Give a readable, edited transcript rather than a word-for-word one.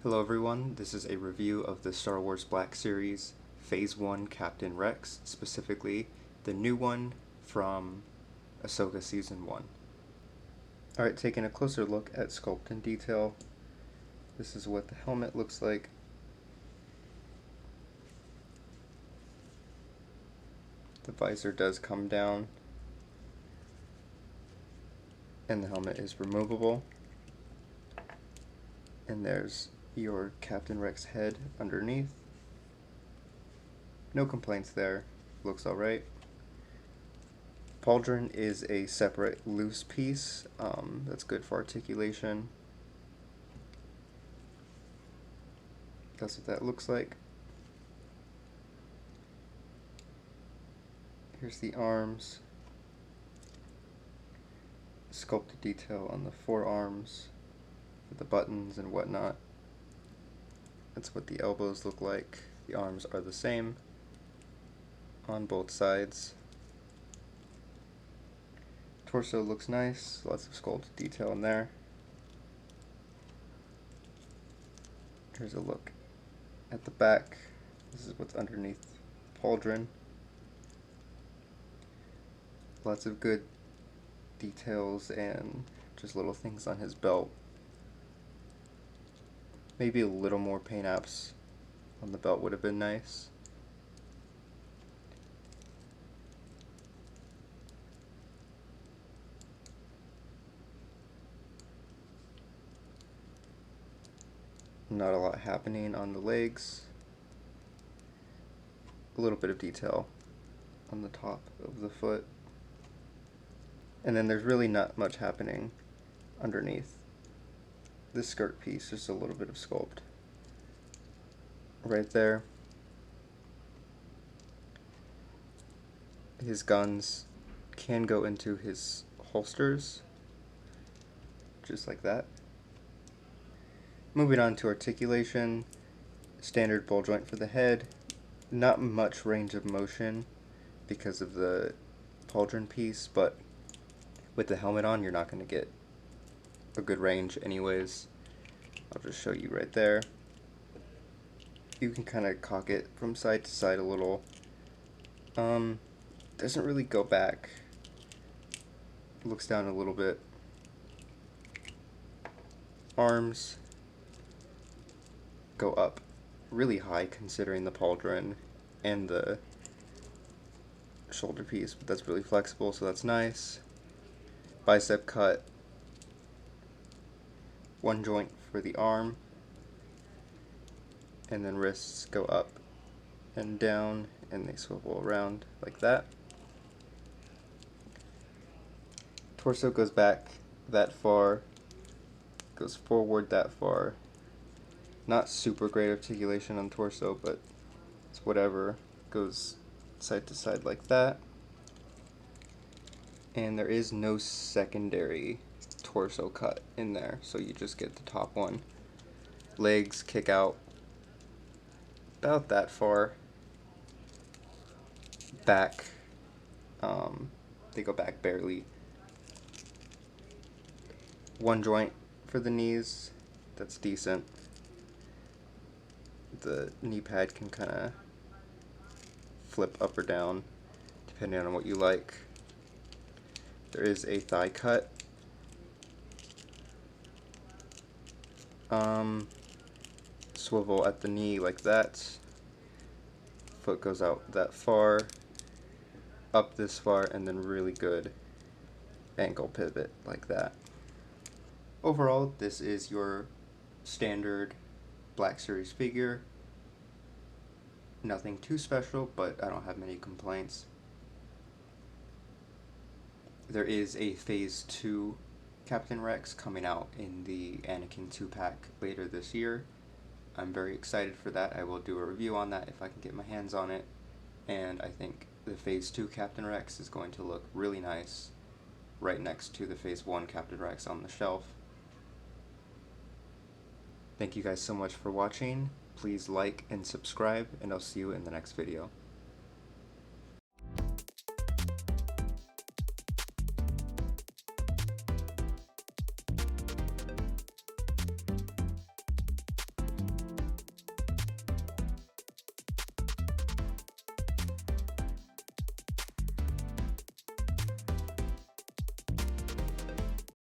Hello everyone, this is a review of the Star Wars Black Series Phase 1 Captain Rex, specifically the new one from Ahsoka Season 1. Alright, taking a closer look at sculpt and detail, this is what the helmet looks like. The visor does come down, and the helmet is removable. And there's your Captain Rex head underneath. No complaints there, looks alright. Pauldron is a separate loose piece, that's good for articulation. That's what that looks like. Here's the arms. Sculpted detail on the forearms, with the buttons and whatnot. That's what the elbows look like. The arms are the same on both sides. Torso looks nice, lots of sculpted detail in there. Here's a look at the back. This is what's underneath the pauldron. Lots of good details and just little things on his belt. Maybe a little more paint apps on the belt would have been nice. Not a lot happening on the legs. A little bit of detail on the top of the foot. And then there's really not much happening underneath. This skirt piece, just a little bit of sculpt right there. His guns can go into his holsters, just like that. Moving on to articulation, standard ball joint for the head. Not much range of motion because of the pauldron piece, but with the helmet on, you're not going to get a good range anyways. I'll just show you right there. You can kind of cock it from side to side a little. Doesn't really go back. Looks down a little bit. Arms go up really high considering the pauldron and the shoulder piece, but that's really flexible, so that's nice. Bicep cut. One joint for the arm, and then wrists go up and down and they swivel around like that. Torso goes back that far, goes forward that far. Not super great articulation on torso, but it's whatever. Goes side to side like that. And there is no secondary torso cut in there, so you just get the top one. Legs kick out about that far. Back, they go back barely. One joint for the knees, that's decent. The knee pad can kind of flip up or down depending on what you like. There is a thigh cut. Swivel at the knee like that. Foot goes out that far, up this far, and then really good ankle pivot like that. Overall, this is your standard Black Series figure. Nothing too special, but I don't have many complaints. There is a Phase 2 Captain Rex coming out in the Anakin 2-pack later this year. I'm very excited for that. I will do a review on that if I can get my hands on it. And I think the Phase 2 Captain Rex is going to look really nice right next to the Phase 1 Captain Rex on the shelf. Thank you guys so much for watching. Please like and subscribe, and I'll see you in the next video.